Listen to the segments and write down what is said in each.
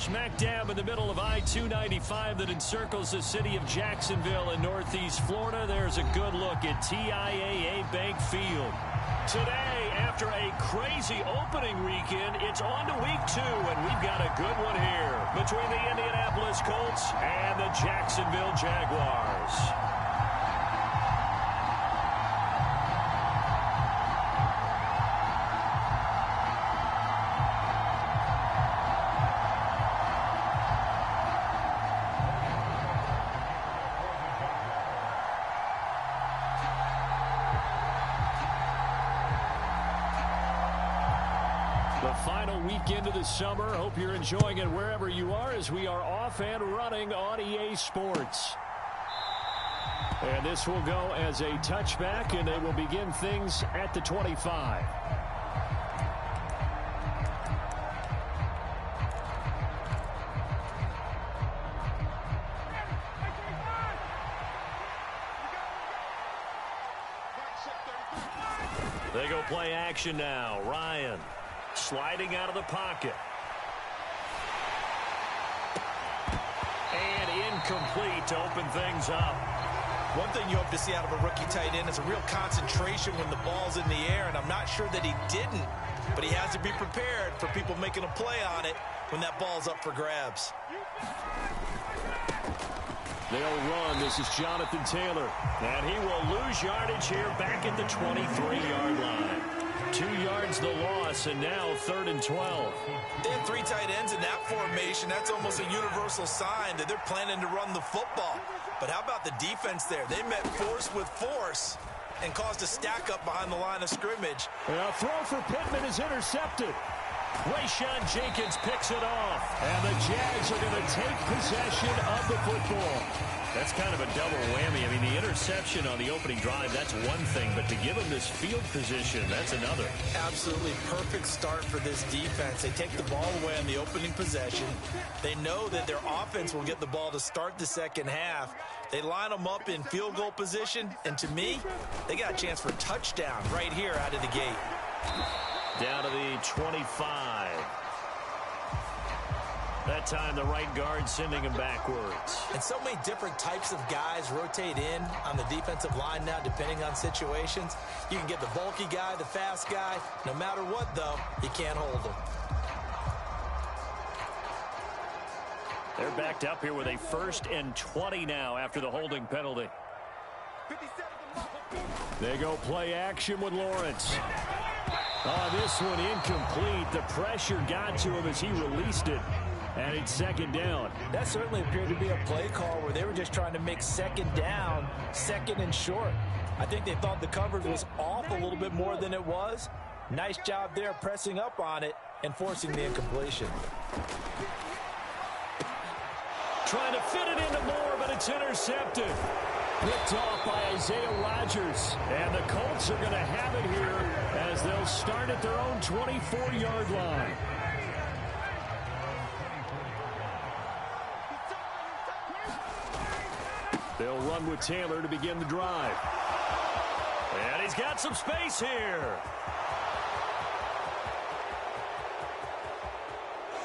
Smack dab in the middle of I-295 that encircles the city of Jacksonville in northeast Florida. There's a good look at TIAA Bank Field. Today, after a crazy opening weekend, it's on to week 2, and we've got a good one here between the Indianapolis Colts and the Jacksonville Jaguars. The final weekend of the summer. Hope you're enjoying it wherever you are as we are off and running on EA Sports. And this will go as a touchback, and they will begin things at the 25. They go play action now. Ryan sliding out of the pocket. And incomplete to open things up. One thing you hope to see out of a rookie tight end is a real concentration when the ball's in the air, and I'm not sure that he didn't, but he has to be prepared for people making a play on it when that ball's up for grabs. They'll run. This is Jonathan Taylor, and he will lose yardage here back at the 23-yard line. 2 yards the loss, and now 3rd and 12. They have 3 tight ends in that formation. That's almost a universal sign that they're planning to run the football. But how about the defense there? They met force with force and caused a stack up behind the line of scrimmage. And a throw for Pittman is intercepted. Rayshawn Jenkins picks it off, and the Jags are going to take possession of the football. That's kind of a double whammy. I mean, the interception on the opening drive, that's one thing, but to give them this field position, that's another. Absolutely perfect start for this defense. They take the ball away on the opening possession. They know that their offense will get the ball to start the second half. They line them up in field goal position, and to me, they got a chance for a touchdown right here out of the gate. Down to the 25. That time the right guard sending him backwards. And so many different types of guys rotate in on the defensive line now depending on situations. You can get the bulky guy, the fast guy. No matter what, though, you can't hold them. They're backed up here with a 1st and 20 now after the holding penalty. They go play action with Lawrence. Oh, this one incomplete. The pressure got to him as he released it. And it's 2nd down. That certainly appeared to be a play call where they were just trying to make 2nd down, 2nd and short. I think they thought the coverage was off a little bit more than it was. Nice job there pressing up on it and forcing the incompletion. Trying to fit it into Moore, but it's intercepted. Picked off by Isaiah Rodgers. And the Colts are going to have it here as they'll start at their own 24-yard line. They'll run with Taylor to begin the drive. And he's got some space here.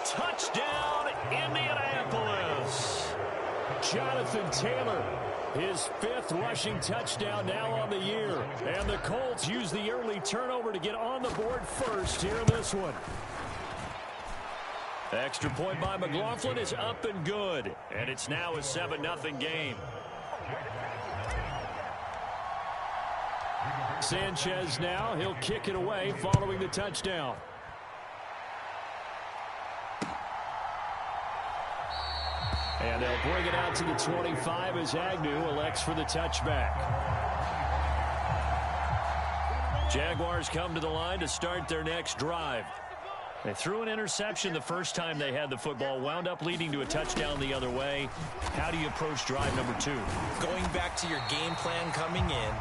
Touchdown, Indianapolis. Jonathan Taylor, his 5th rushing touchdown now on the year. And the Colts use the early turnover to get on the board first here in this one. Extra point by McLaughlin is up and good. And it's now a 7-0 game. Sanchez now, he'll kick it away following the touchdown. And they'll bring it out to the 25 as Agnew elects for the touchback. Jaguars come to the line to start their next drive. They threw an interception the first time they had the football, wound up leading to a touchdown the other way. How do you approach drive number 2? Going back to your game plan coming in,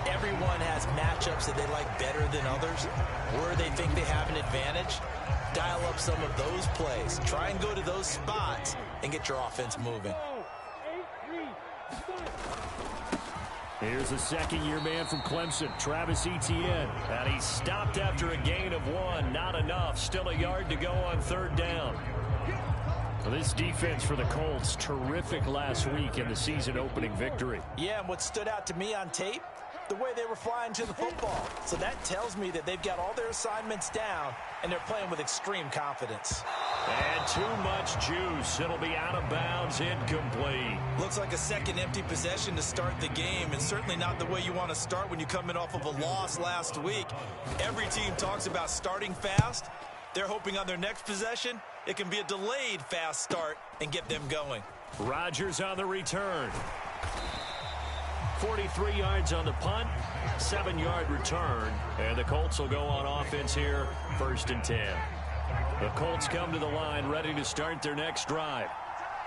everyone has matchups that they like better than others. Where they think they have an advantage, dial up some of those plays. Try and go to those spots and get your offense moving. Here's a second-year man from Clemson, Travis Etienne. And he stopped after a gain of 1. Not enough. Still a yard to go on 3rd down. Well, this defense for the Colts, terrific last week in the season opening victory. Yeah, and what stood out to me on tape, the way they were flying to the football. So that tells me that they've got all their assignments down, and they're playing with extreme confidence. And too much juice. It'll be out of bounds, incomplete. Looks like a second empty possession to start the game, and certainly not the way you want to start when you're coming off of a loss last week. Every team talks about starting fast. They're hoping on their next possession, it can be a delayed fast start and get them going. Rodgers on the return. 43 yards on the punt, 7-yard return, and the Colts will go on offense here, 1st and 10. The Colts come to the line ready to start their next drive.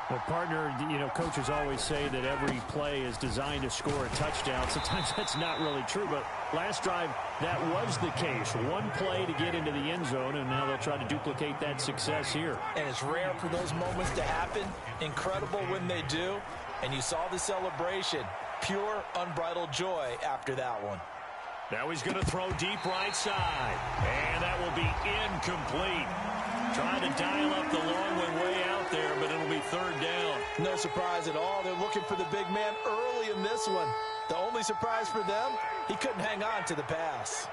Well, partner, you know, coaches always say that every play is designed to score a touchdown. Sometimes that's not really true, but last drive, that was the case. One play to get into the end zone, and now they'll try to duplicate that success here. And it's rare for those moments to happen. Incredible when they do. And you saw the celebration. Pure, unbridled joy after that one. Now he's going to throw deep right side. And that will be incomplete. Trying to dial up the long one way out there, but it'll be 3rd down. No surprise at all. They're looking for the big man early in this one. The only surprise for them, he couldn't hang on to the pass.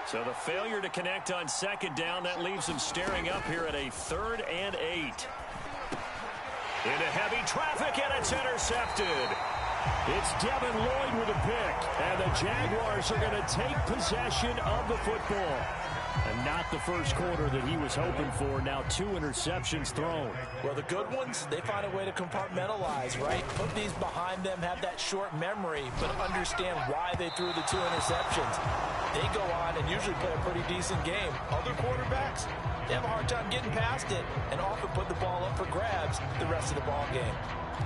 So the failure to connect on 2nd down, that leaves them staring up here at a 3rd and 8. Into heavy traffic, and it's intercepted. It's Devin Lloyd with a pick, and the Jaguars are going to take possession of the football. And not the first quarter that he was hoping for. Now 2 interceptions thrown. Well, the good ones, they find a way to compartmentalize, right? Put these behind them, have that short memory, but understand why they threw the 2 interceptions. They go on and usually play a pretty decent game. Other quarterbacks, they have a hard time getting past it and often put the ball up for grabs the rest of the ball game.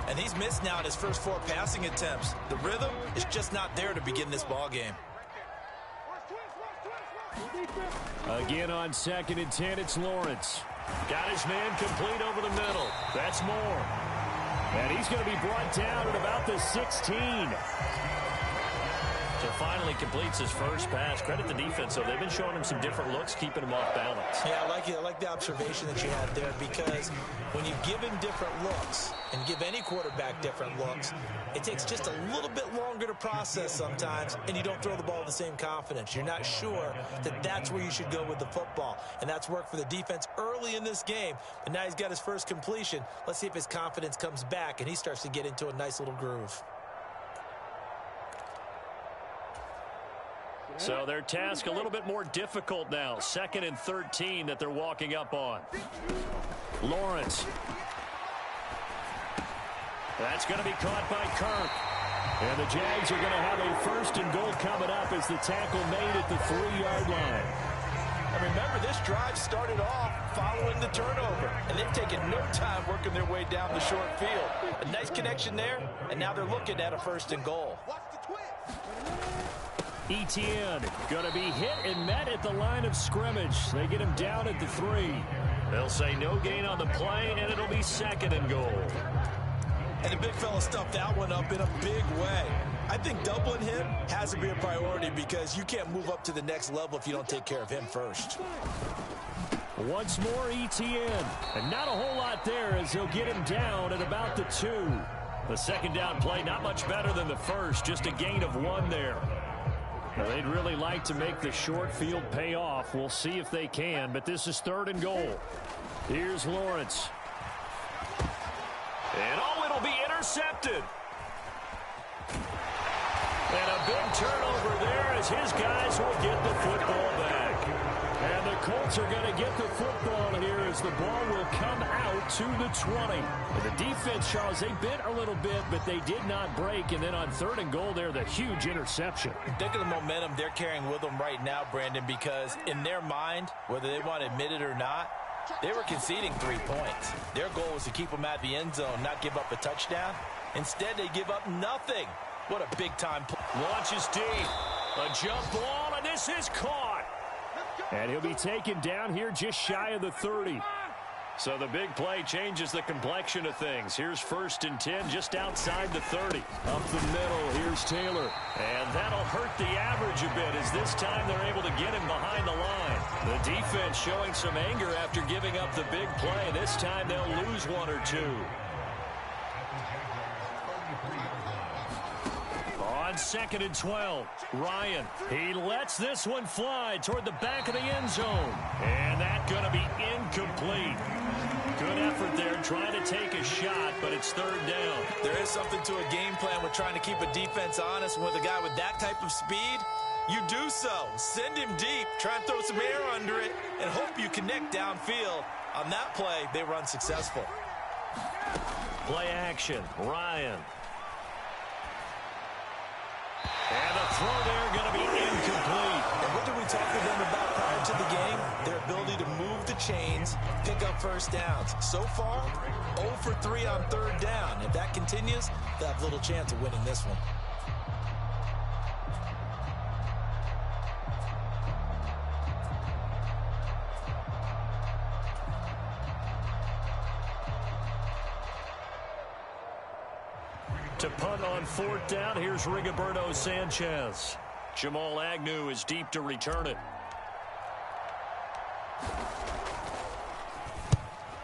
And he's missed now in his first 4 passing attempts. The rhythm is just not there to begin this ball game. Again on 2nd and 10, it's Lawrence. Got his man complete over the middle. That's Moore. And he's going to be brought down at about the 16. So finally completes his first pass. Credit the defense, though. They've been showing him some different looks, keeping him off balance. Yeah, I like it. I like the observation that you had there, because when you give him different looks and give any quarterback different looks, it takes just a little bit longer to process sometimes, and you don't throw the ball with the same confidence. You're not sure that that's where you should go with the football, and that's worked for the defense early in this game. But now he's got his first completion. Let's see if his confidence comes back and he starts to get into a nice little groove. So their task a little bit more difficult now. 2nd and 13 that they're walking up on. Lawrence. That's going to be caught by Kirk. And the Jags are going to have a 1st and goal coming up as the tackle made at the 3-yard line. And remember, this drive started off following the turnover, and they've taken no time working their way down the short field. A nice connection there, and now they're looking at a 1st and goal. Etienne going to be hit and met at the line of scrimmage. They get him down at the 3. They'll say no gain on the play, and it'll be 2nd and goal. And the big fella stuffed that one up in a big way. I think doubling him has to be a priority, because you can't move up to the next level if you don't take care of him first. Once more, Etienne. And not a whole lot there as he'll get him down at about the 2. The 2nd down play not much better than the first, just a gain of 1 there. Now, they'd really like to make the short field pay off. We'll see if they can, but this is 3rd and goal. Here's Lawrence. And it'll be intercepted. And a big turnover there as his guys will get the football back. And the Colts are going to get the football here as the ball will come out to the 20. And the defense, Charles, they bit a little bit, but they did not break. And then on 3rd and goal there, the huge interception. Think of the momentum they're carrying with them right now, Brandon, because in their mind, whether they want to admit it or not, they were conceding 3 points. Their goal was to keep them at the end zone, not give up a touchdown. Instead, they give up nothing. What a big-time play. Launches deep. A jump ball, and this is caught. And he'll be taken down here just shy of the 30. So the big play changes the complexion of things. Here's 1st and 10 just outside the 30. Up the middle, here's Taylor. And that'll hurt the average a bit as this time they're able to get him behind the line. The defense showing some anger after giving up the big play. This time they'll lose 1 or 2. On 2nd and 12, Ryan. He lets this one fly toward the back of the end zone. And that's going to be incomplete. Good effort there trying to take a shot, but it's 3rd down. There is something to a game plan with trying to keep a defense honest. With a guy with that type of speed, you do so. Send him deep, try and throw some air under it, and hope you connect downfield. On that play, they run successful. Play action, Ryan. And the throw there going to be incomplete. And what did we talk to them about prior to the game? Their ability to move the chains, pick up first downs. So far, 0 for 3 on 3rd down. If that continues, they'll have little chance of winning this one. To punt on 4th down, here's Rigoberto Sanchez. Jamal Agnew is deep to return it.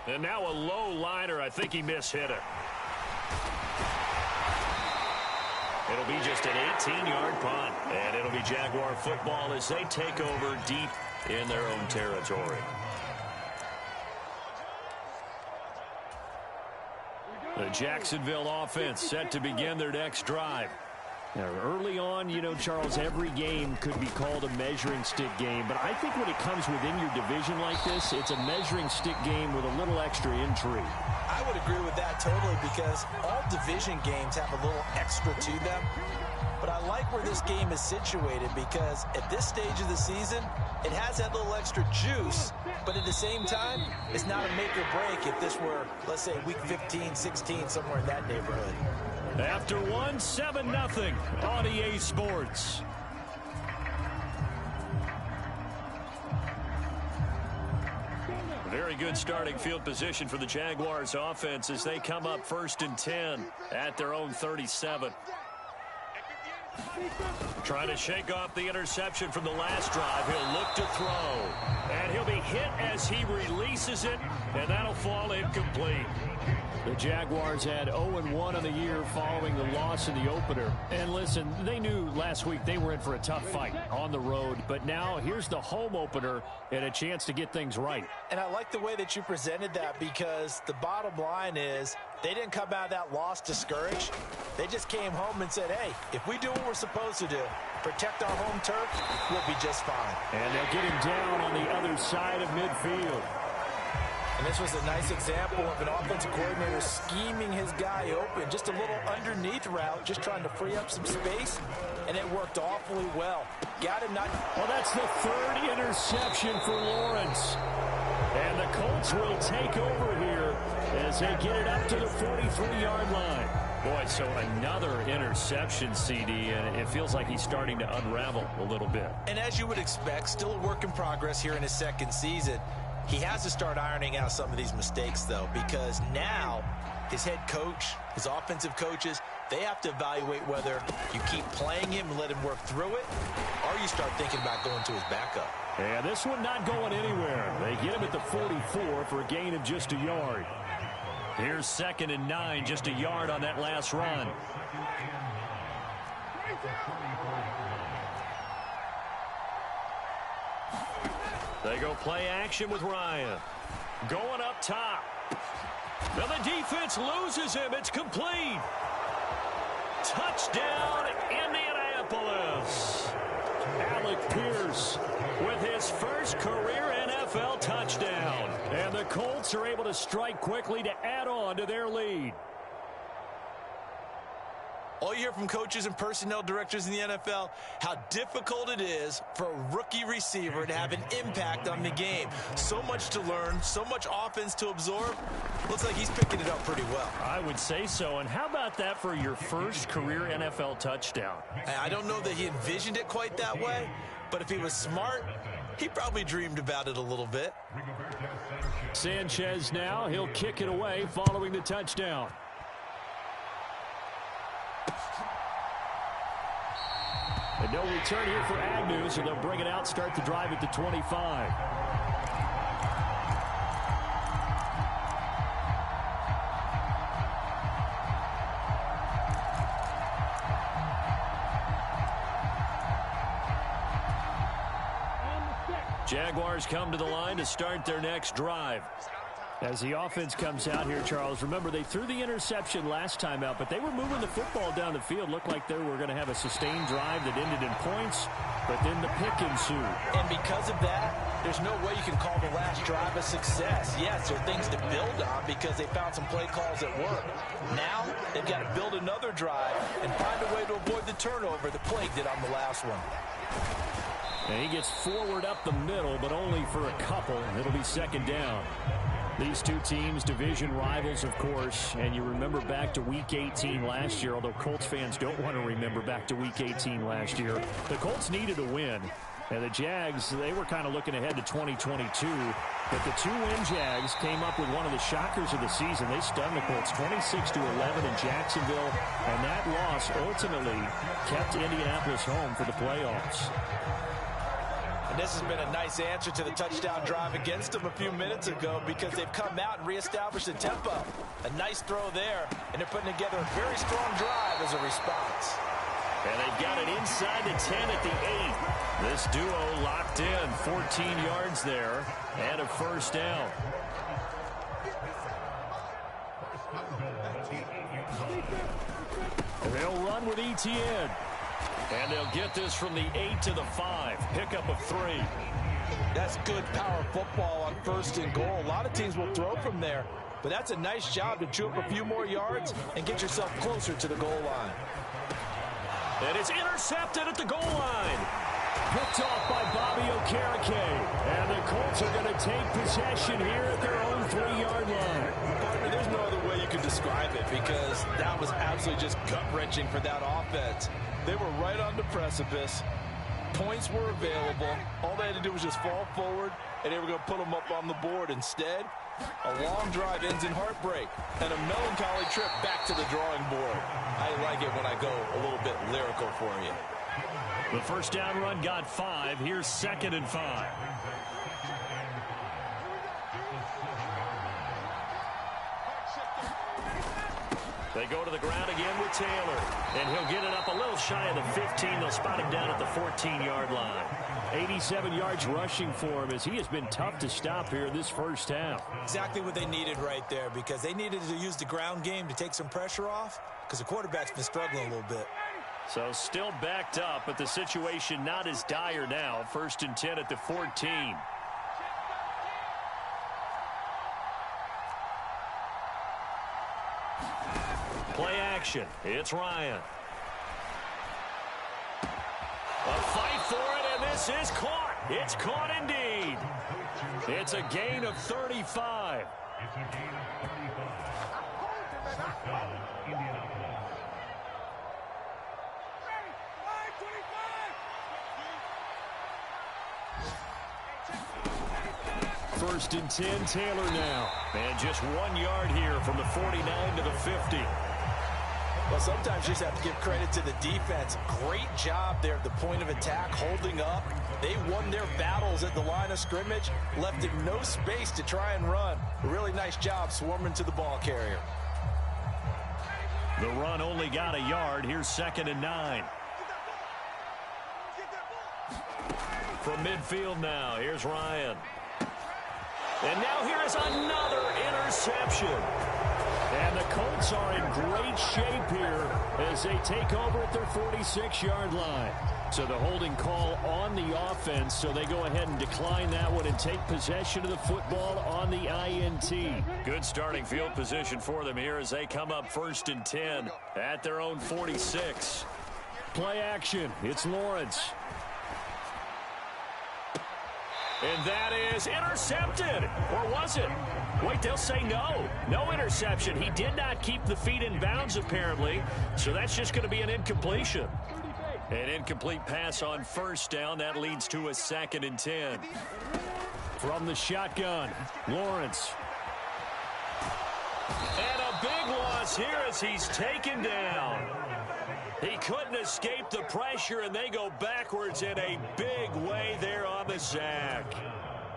And now a low liner. I think he mishit it. It'll be just an 18-yard punt. And it'll be Jaguar football as they take over deep in their own territory. The Jacksonville offense set to begin their next drive. Now, early on, you know, Charles, every game could be called a measuring stick game. But I think when it comes within your division like this, it's a measuring stick game with a little extra intrigue. I would agree with that totally because all division games have a little extra to them. But I like where this game is situated because at this stage of the season, it has that little extra juice. But at the same time, it's not a make or break if this were, let's say, week 15, 16, somewhere in that neighborhood. After 7-0 on EA Sports. Very good starting field position for the Jaguars offense as they come up 1st and 10 at their own 37. Trying to shake off the interception from the last drive. He'll look to throw. And he'll be hit as he releases it, and that'll fall incomplete. The Jaguars had 0-1 on the year following the loss in the opener. And listen, they knew last week they were in for a tough fight on the road. But now here's the home opener and a chance to get things right. And I like the way that you presented that because the bottom line is they didn't come out of that loss discouraged. They just came home and said, hey, if we do what we're supposed to do, protect our home turf, we'll be just fine. And they'll get him down on the other side of midfield. And this was a nice example of an offensive coordinator scheming his guy open. Just a little underneath route, just trying to free up some space, and it worked awfully well. Got him not. Well, that's the 3rd interception for Lawrence. And the Colts will take over here as they get it up to the 43-yard line. Boy, so another interception, CD, and it feels like he's starting to unravel a little bit. And as you would expect, still a work in progress here in his 2nd season. He has to start ironing out some of these mistakes, though, because now his head coach, his offensive coaches, they have to evaluate whether you keep playing him and let him work through it, or you start thinking about going to his backup. And this one not going anywhere. They get him at the 44 for a gain of just a yard. Here's 2nd and 9, just a yard on that last run. They go play action with Ryan. Going up top. Now the defense loses him. It's complete. Touchdown, Indianapolis. Alec Pierce with his first career NFL touchdown. And the Colts are able to strike quickly to add on to their lead. All you hear from coaches and personnel directors in the NFL, how difficult it is for a rookie receiver to have an impact on the game. So much to learn, so much offense to absorb. Looks like he's picking it up pretty well. I would say so. And how about that for your first career NFL touchdown? I don't know that he envisioned it quite that way, But if he was smart, he probably dreamed about it a little bit. Sanchez now, he'll kick it away following the touchdown. And no return here for Agnew, so they'll bring it out, start the drive at the 25. Jaguars come to the line to start their next drive. As the offense comes out here, Charles, remember they threw the interception last time out, but they were moving the football down the field. Looked like they were going to have a sustained drive that ended in points, but then the pick ensued. And because of that, there's no way you can call the last drive a success. Yes, there are things to build on because they found some play calls that work. Now, they've got to build another drive and find a way to avoid the turnover the play did on the last one. And he gets forward up the middle, but only for a couple. It'll be second down. These two teams, division rivals, of course, and you remember back to Week 18 last year, although Colts fans don't want to remember back to Week 18 last year. The Colts needed a win, and the Jags, they were kind of looking ahead to 2022, but the two-win Jags came up with one of the shockers of the season. They stunned the Colts 26-11 in Jacksonville, and that loss ultimately kept Indianapolis home for the playoffs. And this has been a nice answer to the touchdown drive against them a few minutes ago because they've come out and reestablished the tempo. A nice throw there, and they're putting together a very strong drive as a response. And they've got it inside the 10 at the 8. This duo locked in, 14 yards there, and a first down. And they'll run with Etienne. And they'll get this from the 8 to the 5. Pickup of 3. That's good power football on first and goal. A lot of teams will throw from there, but that's a nice job to chew up a few more yards and get yourself closer to the goal line. And it's intercepted at the goal line. Picked off by Bobby Okereke. And the Colts are going to take possession here at their own 3-yard line. Partner, there's no other way you could describe it because that was absolutely just gut-wrenching for that offense. They were right on the precipice. Points were available. All they had to do was just fall forward, and they were going to put them up on the board. Instead, a long drive ends in heartbreak and a melancholy trip back to the drawing board. I like it when I go a little bit lyrical for you. The first down run got 5. Here's 2nd and 5. They go to the ground again with Taylor. And he'll get it up a little shy of the 15. They'll spot him down at the 14-yard line. 87 yards rushing for him as he has been tough to stop here this first half. Exactly what they needed right there because they needed to use the ground game to take some pressure off because the quarterback's been struggling a little bit. So still backed up, but the situation not as dire now. 1st and 10 at the 14. Play action. It's Ryan. A fight for it, and this is caught. It's caught indeed. It's a gain of 35. First and 10, Taylor now. And just 1 yard here from the 49 to the 50. Well, sometimes you just have to give credit to the defense. Great job there at the point of attack, holding up. They won their battles at the line of scrimmage, left him no space to try and run. A really nice job swarming to the ball carrier. The run only got a yard. Here's 2nd and 9. From midfield now, here's Ryan. And now here is another interception. And the Colts are in great shape here as they take over at their 46-yard line. So the holding call on the offense, so they go ahead and decline that one and take possession of the football on the INT. Good starting field position for them here as they come up 1st and 10 at their own 46. Play action. It's Lawrence. And that is intercepted. Or was it? Wait, they'll say no. No interception. He did not keep the feet in bounds, apparently. So that's just going to be an incompletion. An incomplete pass on first down. That leads to a 2nd and 10. From the shotgun, Lawrence. And a big loss here as he's taken down. He couldn't escape the pressure, and they go backwards in a big way there on the sack.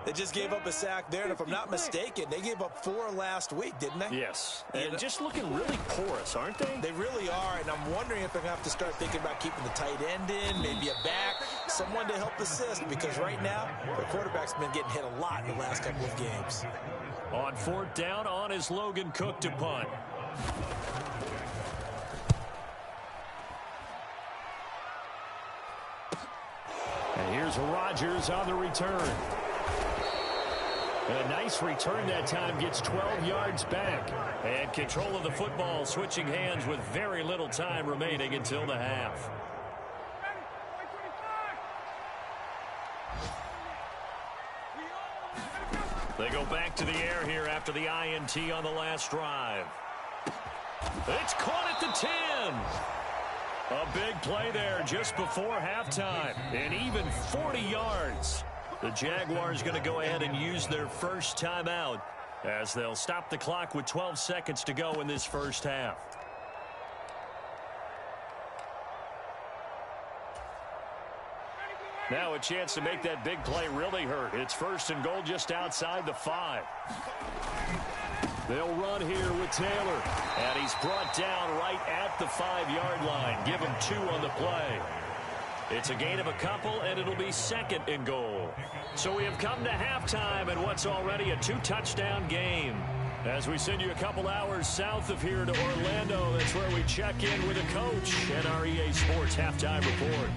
They just gave up a sack there, and if I'm not mistaken, they gave up 4 last week, didn't they? Yes, and just looking really porous, aren't they? They really are, and I'm wondering if they're going to have to start thinking about keeping the tight end in, maybe a back, someone to help assist, because right now, the quarterback's been getting hit a lot in the last couple of games. On 4th down, on is Logan Cook to punt. And here's Rodgers on the return. A nice return that time, gets 12 yards back. And control of the football, switching hands with very little time remaining until the half. They go back to the air here after the INT on the last drive. It's caught at the 10. A big play there just before halftime. And even 40 yards. The Jaguars going to go ahead and use their first timeout as they'll stop the clock with 12 seconds to go in this first half. Now a chance to make that big play really hurt. It's 1st and goal just outside the 5. They'll run here with Taylor. And he's brought down right at the 5-yard line. Give him 2 on the play. It's a gain of a couple, and it'll be 2nd and goal. So we have come to halftime in what's already a 2-touchdown game. As we send you a couple hours south of here to Orlando, that's where we check in with a coach and our EA Sports Halftime Report.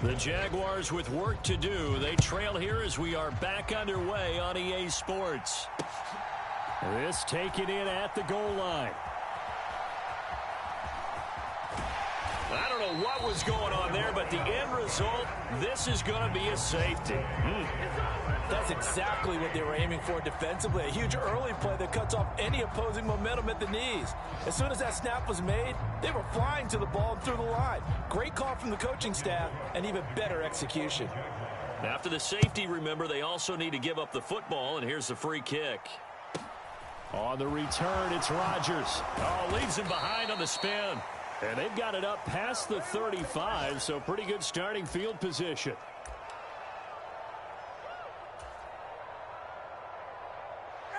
The Jaguars with work to do. They trail here as we are back underway on EA Sports. This taken in at the goal line. I don't know what was going on there, but the end result, this is going to be a safety. That's exactly what they were aiming for defensively. A huge early play that cuts off any opposing momentum at the knees. As soon as that snap was made, they were flying to the ball and through the line. Great call from the coaching staff and even better execution. After the safety, remember, they also need to give up the football, and here's the free kick. On the return, it's Rodgers. Oh, leaves him behind on the spin. And they've got it up past the 35, so pretty good starting field position.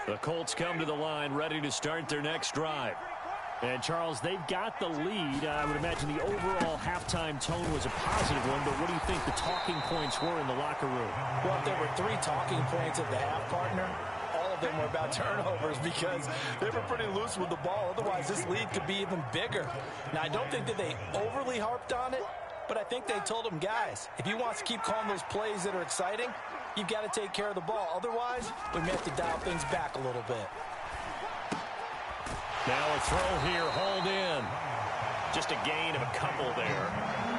The Colts come to the line, ready to start their next drive. And, Charles, they've got the lead. I would imagine the overall halftime tone was a positive one, but what do you think the talking points were in the locker room? Well, if there were 3 talking points at the half, partner, all of them were about turnovers because they were pretty loose with the ball. Otherwise, this lead could be even bigger. Now, I don't think that they overly harped on it, but I think they told them, guys, if you want to keep calling those plays that are exciting, you've got to take care of the ball. Otherwise, we may have to dial things back a little bit. Now a throw here, hauled in. Just a gain of a couple there.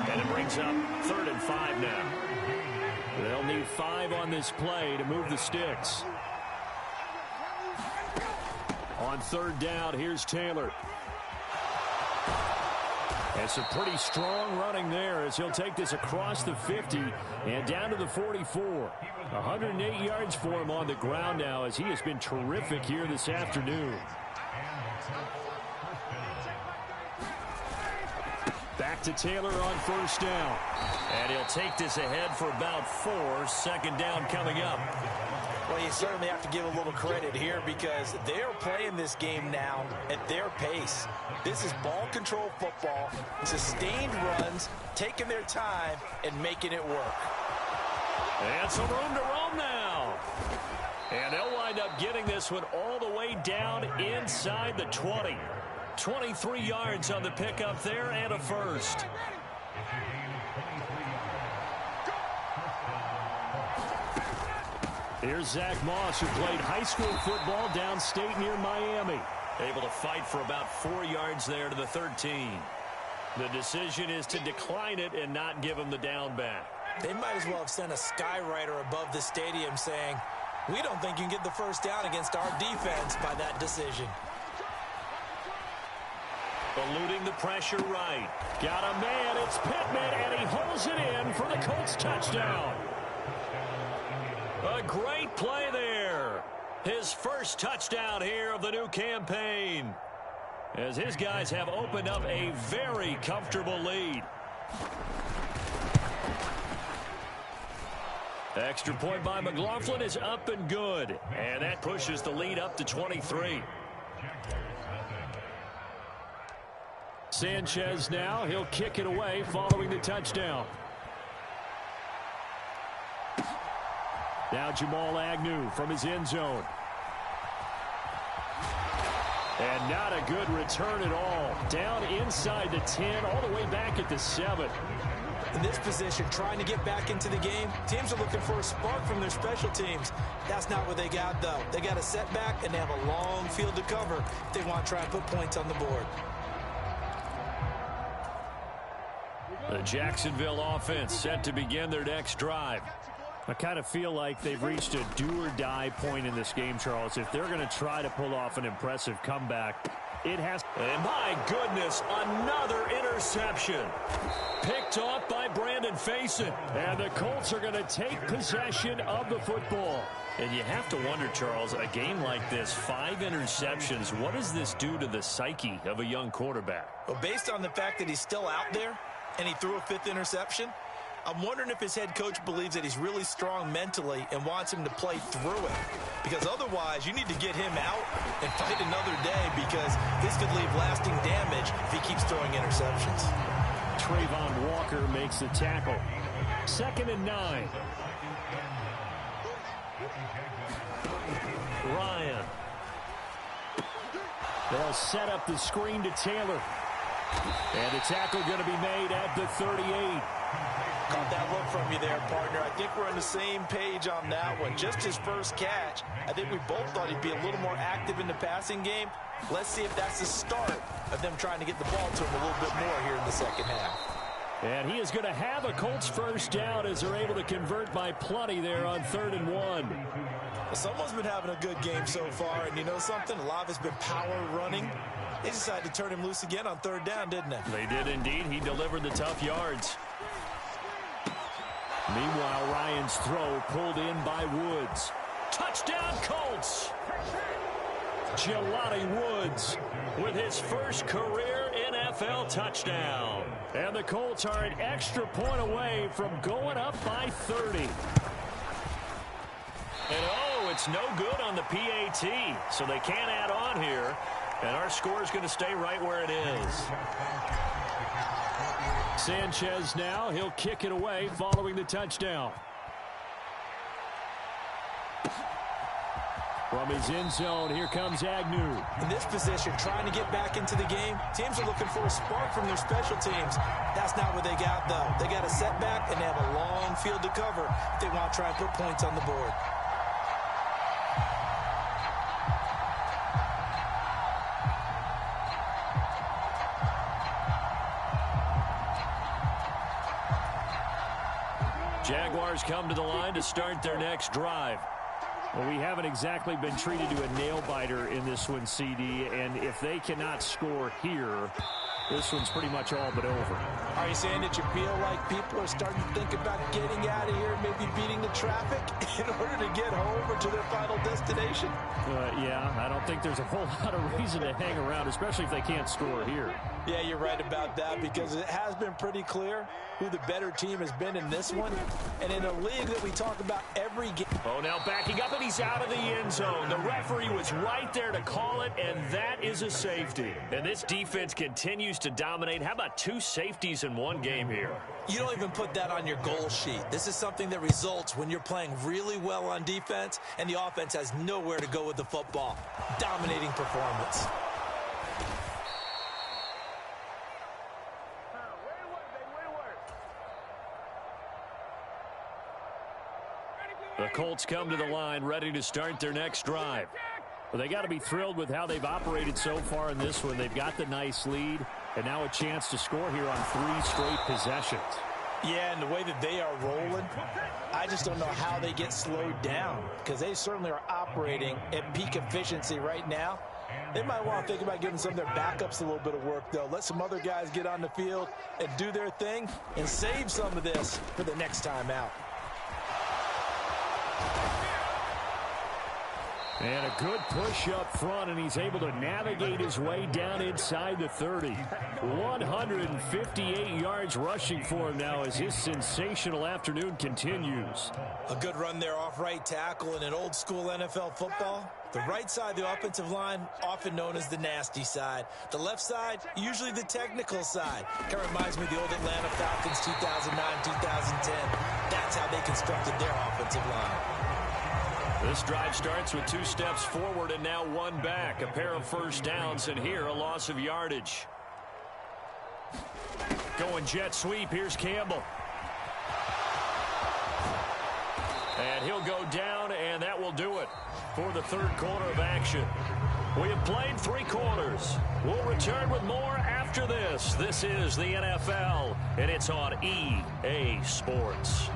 And it brings up 3rd and 5 now. They'll need 5 on this play to move the sticks. On 3rd down, here's Taylor. And some pretty strong running there as he'll take this across the 50 and down to the 44. 108 yards for him on the ground now as he has been terrific here this afternoon. Back to Taylor on 1st down. And he'll take this ahead for about 4. 2nd down coming up. Well, you certainly have to give a little credit here because they're playing this game now at their pace. This is ball control football, sustained runs, taking their time, and making it work. And some room to roam now. And they'll wind up getting this one all the way down inside the 20. 23 yards on the pickup there and a first. Here's Zach Moss, who played high school football downstate near Miami. Able to fight for about 4 yards there to the 13. The decision is to decline it and not give him the down back. They might as well have sent a skywriter above the stadium saying, we don't think you can get the first down against our defense by that decision. Eluding the pressure right. Got a man, it's Pittman, and he holds it in for the Colts touchdown. A great play there. His first touchdown here of the new campaign, as his guys have opened up a very comfortable lead. Extra point by McLaughlin is up and good, and that pushes the lead up to 23. Sanchez now, he'll kick it away following the touchdown. Now Jamal Agnew from his end zone. And not a good return at all. Down inside the 10, all the way back at the 7. In this position, trying to get back into the game, teams are looking for a spark from their special teams. That's not what they got, though. They got a setback, and they have a long field to cover if they want to try and put points on the board. The Jacksonville offense set to begin their next drive. I kind of feel like they've reached a do-or-die point in this game, Charles. If they're going to try to pull off an impressive comeback, it has. And my goodness, another interception. Picked off by Brandon Faison. And the Colts are going to take possession of the football. And you have to wonder, Charles, a game like this, 5 interceptions, what does this do to the psyche of a young quarterback? Well, based on the fact that he's still out there and he threw a 5th interception, I'm wondering if his head coach believes that he's really strong mentally and wants him to play through it. Because otherwise, you need to get him out and fight another day, because this could leave lasting damage if he keeps throwing interceptions. Trayvon Walker makes the tackle. 2nd and 9. Ryan. They'll set up the screen to Taylor. And the tackle going to be made at the 38. Caught that look from you there, partner. I think we're on the same page on that one. Just his first catch. I think we both thought he'd be a little more active in the passing game. Let's see if that's the start of them trying to get the ball to him a little bit more here in the second half. And he is going to have a Colts first down as they're able to convert by plenty there on 3rd and 1. Well, someone's been having a good game so far, and you know something? A lot of it's been power running. They decided to turn him loose again on 3rd down, didn't they? They did indeed. He delivered the tough yards. Meanwhile, Ryan's throw pulled in by Woods. Touchdown, Colts! Jelani Woods with his first career NFL touchdown. And the Colts are an extra point away from going up by 30. And oh, it's no good on the PAT, so they can't add on here. And our score is going to stay right where it is. Sanchez now, he'll kick it away following the touchdown. From his end zone, here comes Agnew. In this position, trying to get back into the game, teams are looking for a spark from their special teams. That's not what they got, though. They got a setback, and they have a long field to cover if they want to try and put points on the board. Jaguars come to the line to start their next drive. Well, we haven't exactly been treated to a nail-biter in this one, CD, and if they cannot score here, this one's pretty much all but over. Are you saying that you feel like people are starting to think about getting out of here, maybe beating the traffic in order to get home or to their final destination? Yeah, I don't think there's a whole lot of reason to hang around, especially if they can't score here. Yeah, you're right about that, because it has been pretty clear who the better team has been in this one. And in a league that we talk about every game. Oh, now backing up, and he's out of the end zone. The referee was right there to call it, and that is a safety. And this defense continues to dominate. How about 2 safeties in one game here? You don't even put that on your goal sheet. This is something that results when you're playing really well on defense and the offense has nowhere to go with the football. Dominating performance. The Colts come to the line ready to start their next drive. Well, they got to be thrilled with how they've operated so far in this one. They've got the nice lead, and now a chance to score here on 3 straight possessions. Yeah, and the way that they are rolling, I just don't know how they get slowed down, because they certainly are operating at peak efficiency right now. They might want to think about giving some of their backups a little bit of work, though. Let some other guys get on the field and do their thing and save some of this for the next time out. And a good push up front, and he's able to navigate his way down inside the 30. 158 yards rushing for him now as his sensational afternoon continues. A good run there off right tackle in an old school NFL football. The right side of the offensive line, often known as the nasty side. The left side, usually the technical side. Kind of reminds me of the old Atlanta Falcons 2009-2010. That's how they constructed their offensive line. This drive starts with 2 steps forward and now 1 back. A pair of first downs, and here a loss of yardage. Going jet sweep. Here's Campbell. And he'll go down, and that will do it for the 3rd quarter of action. We have played 3 quarters. We'll return with more after this. This is the NFL, and it's on EA Sports.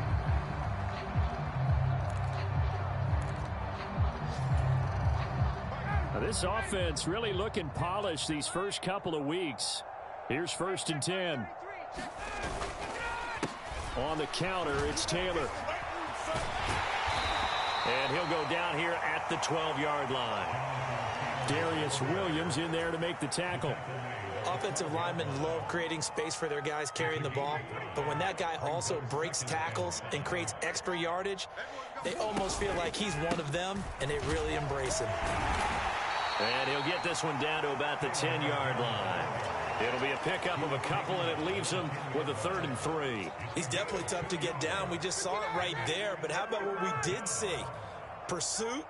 Now this offense really looking polished these first couple of weeks. Here's 1st and 10. On the counter, it's Taylor. And he'll go down here at the 12-yard line. Darius Williams in there to make the tackle. Offensive linemen love creating space for their guys carrying the ball, but when that guy also breaks tackles and creates extra yardage, they almost feel like he's one of them, and they really embrace him. And he'll get this one down to about the 10-yard line. It'll be a pickup of a couple, and it leaves him with a 3rd and 3. He's definitely tough to get down. We just saw it right there, but how about what we did see? Pursuit,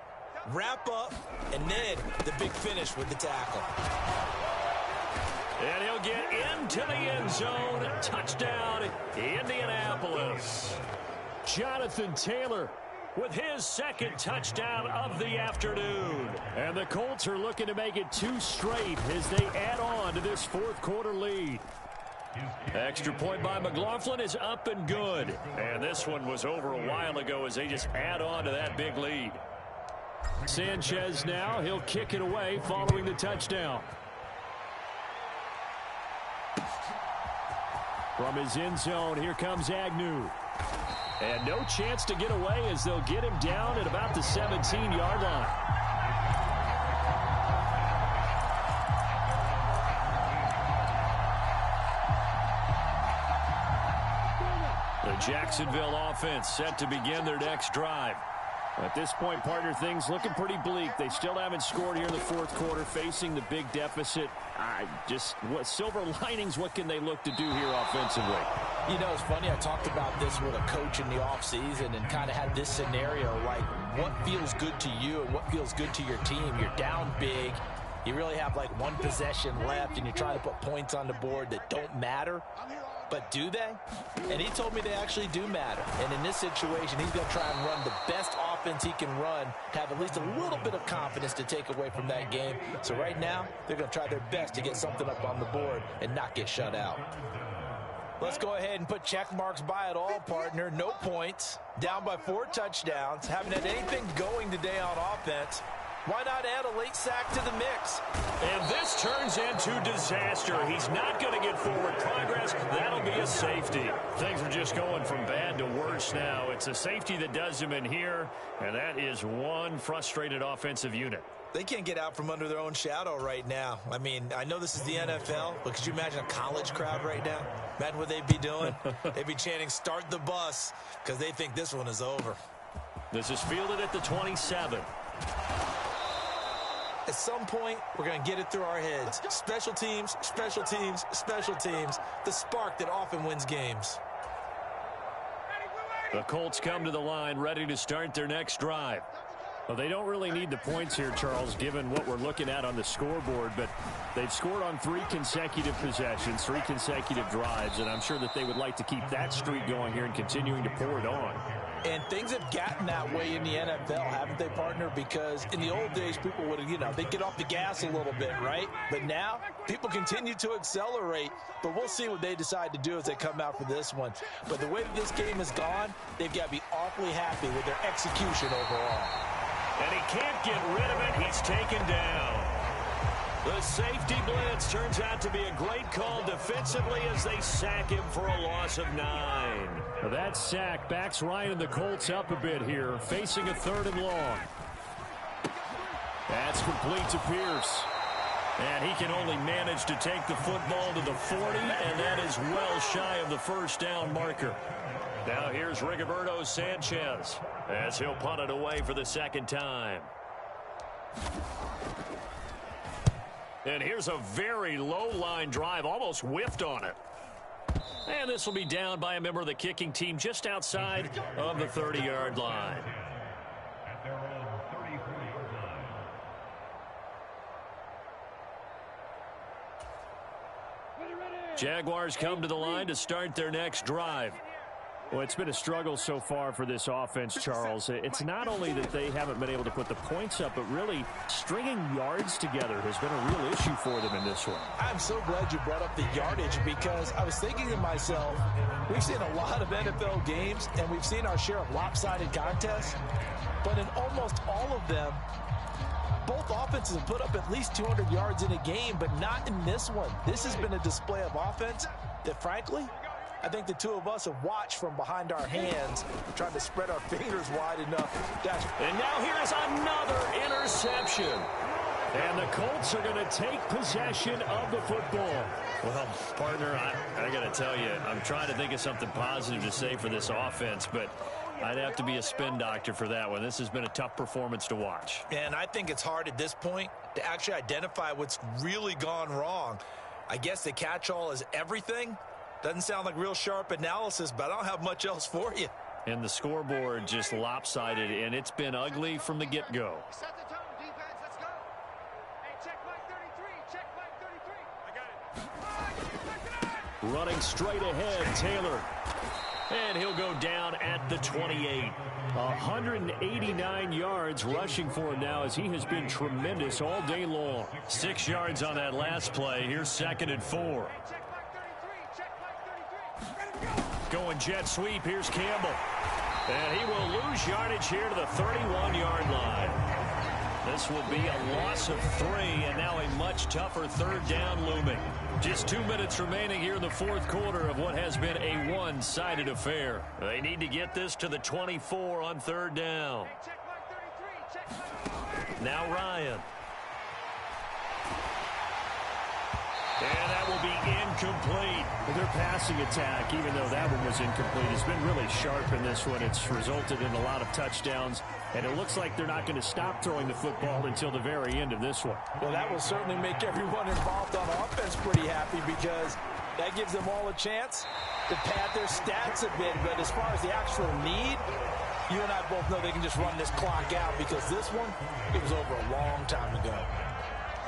wrap up, and then the big finish with the tackle. And he'll get into the end zone. Touchdown, Indianapolis. Jonathan Taylor with his 2nd touchdown of the afternoon. And the Colts are looking to make it 2 straight as they add on to this 4th quarter lead. Extra point by McLaughlin is up and good. And this one was over a while ago as they just add on to that big lead. Sanchez now, he'll kick it away following the touchdown. From his end zone, here comes Agnew. And no chance to get away as they'll get him down at about the 17-yard line. The Jacksonville offense set to begin their next drive. At this point, partner, things looking pretty bleak. They still haven't scored here in the 4th quarter, facing the big deficit. What silver linings, what can they look to do here offensively? You know, it's funny, I talked about this with a coach in the offseason and kind of had this scenario, like what feels good to you and what feels good to your team. You're down big. You really have like 1 possession left, and you're trying to put points on the board that don't matter. But do they? And he told me they actually do matter. And in this situation, he's going to try and run the best offense he can run to have at least a little bit of confidence to take away from that game. So right now, they're going to try their best to get something up on the board and not get shut out. Let's go ahead and put check marks by it all, partner. No points. Down by 4 touchdowns. Haven't had anything going today on offense. Why not add a late sack to the mix? And this turns into disaster. He's not going to get forward progress. That'll be a safety. Things are just going from bad to worse now. It's a safety that does him in here, and that is one frustrated offensive unit. They can't get out from under their own shadow right now. I mean, I know this is the NFL, but could you imagine a college crowd right now? Imagine what they'd be doing. They'd be chanting, "Start the bus," because they think this one is over. This is fielded at the 27. At some point, we're going to get it through our heads. Special teams, special teams, special teams. The spark that often wins games. The Colts come to the line ready to start their next drive. Well, they don't really need the points here, Charles, given what we're looking at on the scoreboard, but they've scored on 3 consecutive possessions, 3 consecutive drives, and I'm sure that they would like to keep that streak going here and continuing to pour it on. And things have gotten that way in the NFL, haven't they, partner? Because in the old days, people would have, they'd get off the gas a little bit, right? But now, people continue to accelerate. But we'll see what they decide to do as they come out for this one. But the way that this game has gone, they've got to be awfully happy with their execution overall. And he can't get rid of it. He's taken down. The safety blitz turns out to be a great call defensively as they sack him for a loss of 9. That sack backs Ryan and the Colts up a bit here, facing a 3rd and long. That's complete to Pierce. And he can only manage to take the football to the 40, and that is well shy of the first down marker. Now here's Rigoberto Sanchez as he'll punt it away for the second time. And here's a very low-line drive, almost whiffed on it. And this will be down by a member of the kicking team just outside of the 30-yard line. Jaguars come to the line to start their next drive. Well, it's been a struggle so far for this offense, Charles. It's not only that they haven't been able to put the points up, but really stringing yards together has been a real issue for them in this one. I'm so glad you brought up the yardage because I was thinking to myself, we've seen a lot of NFL games and we've seen our share of lopsided contests, but in almost all of them, both offenses have put up at least 200 yards in a game, but not in this one. This has been a display of offense that, frankly, I think the two of us have watched from behind our hands, trying to spread our fingers wide enough. And now here's another interception. And the Colts are going to take possession of the football. Well, partner, I got to tell you, I'm trying to think of something positive to say for this offense, but I'd have to be a spin doctor for that one. This has been a tough performance to watch. And I think it's hard at this point to actually identify what's really gone wrong. I guess the catch-all is everything. Doesn't sound like real sharp analysis, but I don't have much else for you. And the scoreboard just lopsided, and it's been ugly from the get-go. Set the tone, defense. Let's go. Hey, check Mike 33. Check Mike 33. I got it. Running straight ahead, Taylor. And he'll go down at the 28. 189 yards rushing for him now as he has been tremendous all day long. 6 yards on that last play. Here's 2nd and 4. Going jet sweep. Here's Campbell. And he will lose yardage here to the 31-yard line. This will be a loss of 3, and now a much tougher 3rd down looming. Just 2 minutes remaining here in the 4th quarter of what has been a one-sided affair. They need to get this to the 24 on 3rd down. Now Ryan. And that will be incomplete. Their passing attack, even though that one was incomplete, has been really sharp in this one. It's resulted in a lot of touchdowns, and it looks like they're not going to stop throwing the football until the very end of this one. Well, that will certainly make everyone involved on offense pretty happy because that gives them all a chance to pad their stats a bit. But as far as the actual need, you and I both know they can just run this clock out because this one, it was over a long time ago.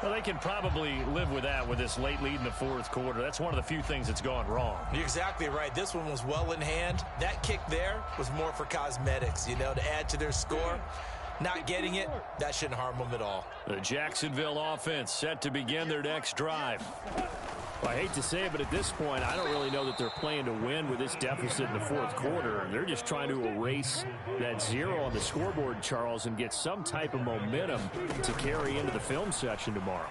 Well, they can probably live with that with this late lead in the 4th quarter. That's one of the few things that's gone wrong. You're exactly right. This one was well in hand. That kick there was more for cosmetics, to add to their score. Not getting it, that shouldn't harm them at all. The Jacksonville offense set to begin their next drive. Well, I hate to say it, but at this point, I don't really know that they're playing to win with this deficit in the 4th quarter. They're just trying to erase that 0 on the scoreboard, Charles, and get some type of momentum to carry into the film session tomorrow.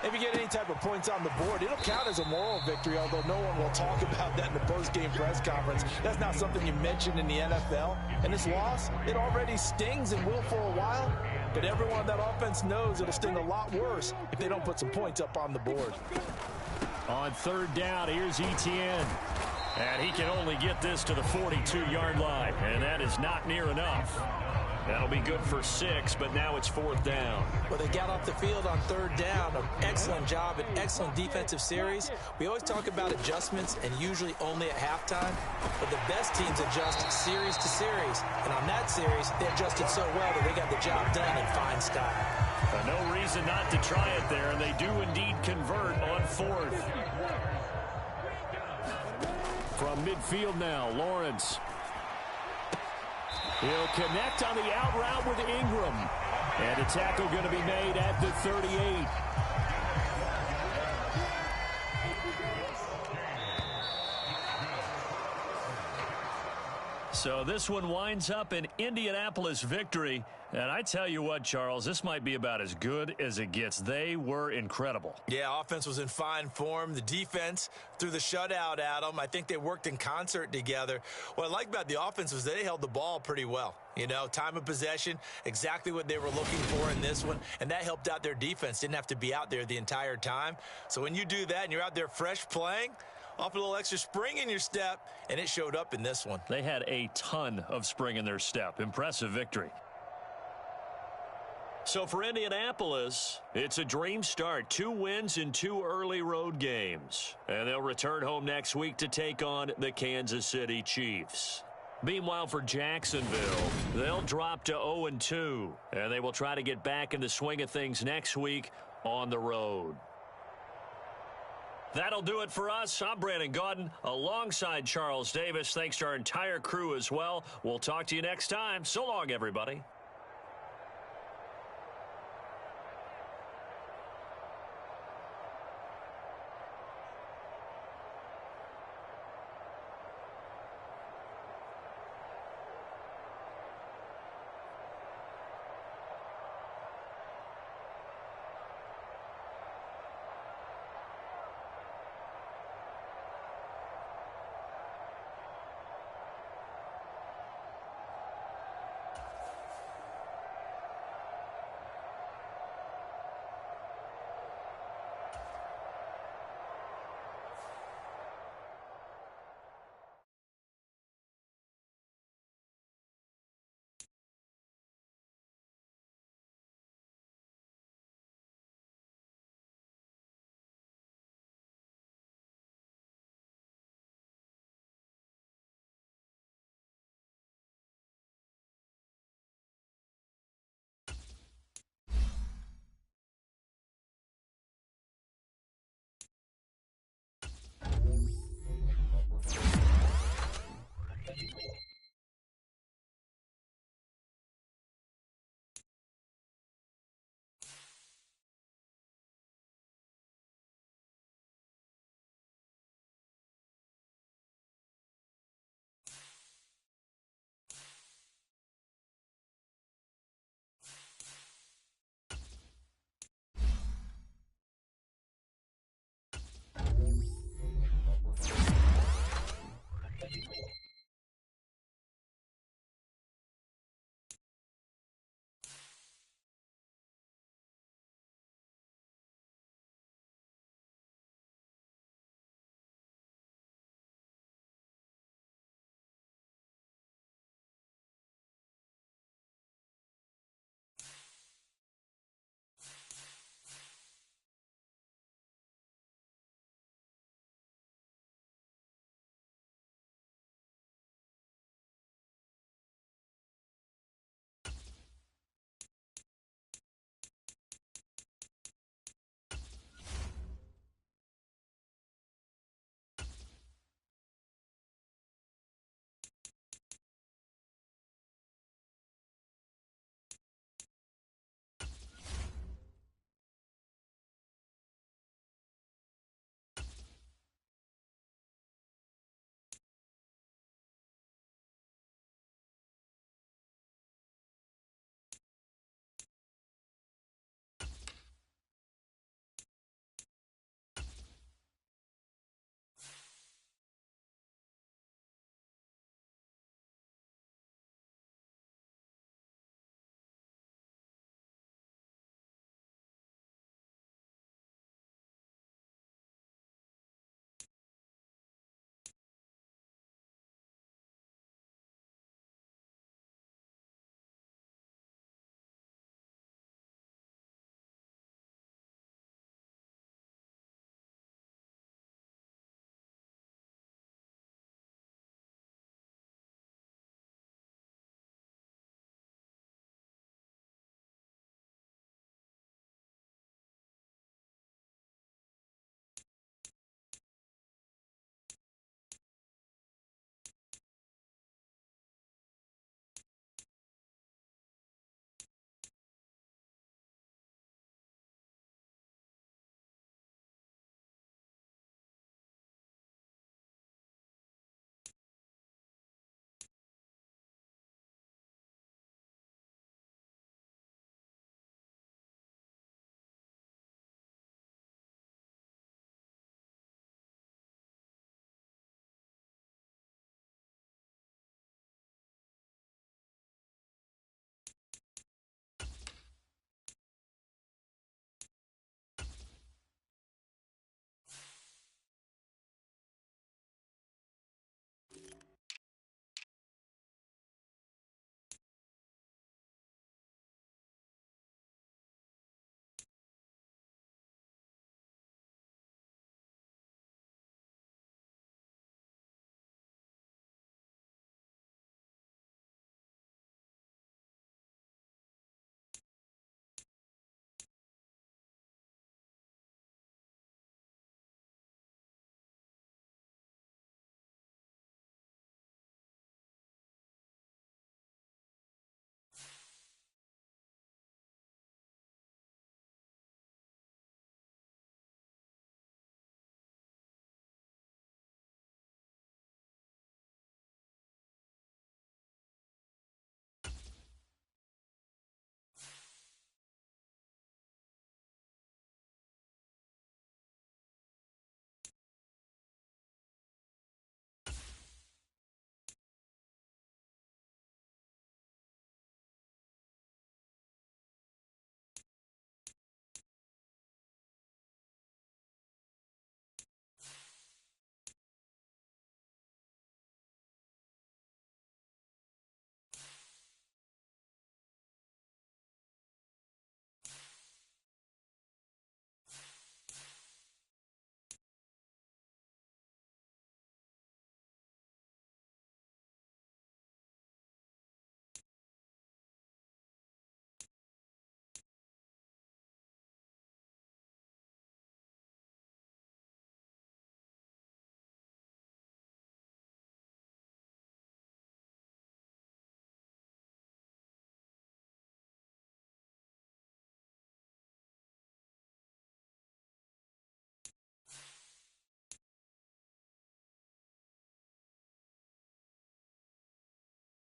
If you get any type of points on the board, it'll count as a moral victory, although no one will talk about that in the post-game press conference. That's not something you mentioned in the NFL. And this loss, it already stings and will for a while, but everyone on that offense knows it'll sting a lot worse if they don't put some points up on the board. On 3rd down, here's Etienne. And he can only get this to the 42-yard line, and that is not near enough. That'll be good for 6, but now it's 4th down. Well, they got off the field on 3rd down. An excellent job, an excellent defensive series. We always talk about adjustments, and usually only at halftime. But the best teams adjust series to series. And on that series, they adjusted so well that they got the job done in fine style. No reason not to try it there, and they do indeed convert on 4th. From midfield now, Lawrence. He'll connect on the out route with Ingram. And a tackle going to be made at the 38. So this one winds up an Indianapolis victory. And I tell you what, Charles, this might be about as good as it gets. They were incredible. Yeah, offense was in fine form. The defense threw the shutout at them. I think they worked in concert together. What I like about the offense was they held the ball pretty well. You know, time of possession, exactly what they were looking for in this one. And that helped out their defense. Didn't have to be out there the entire time. So when you do that and you're out there fresh playing, off a little extra spring in your step, and it showed up in this one. They had a ton of spring in their step. Impressive victory. So for Indianapolis, it's a dream start. 2 wins in 2 early road games. And they'll return home next week to take on the Kansas City Chiefs. Meanwhile, for Jacksonville, they'll drop to 0-2. And they will try to get back in the swing of things next week on the road. That'll do it for us. I'm Brandon Gaudin alongside Charles Davis. Thanks to our entire crew as well. We'll talk to you next time. So long, everybody.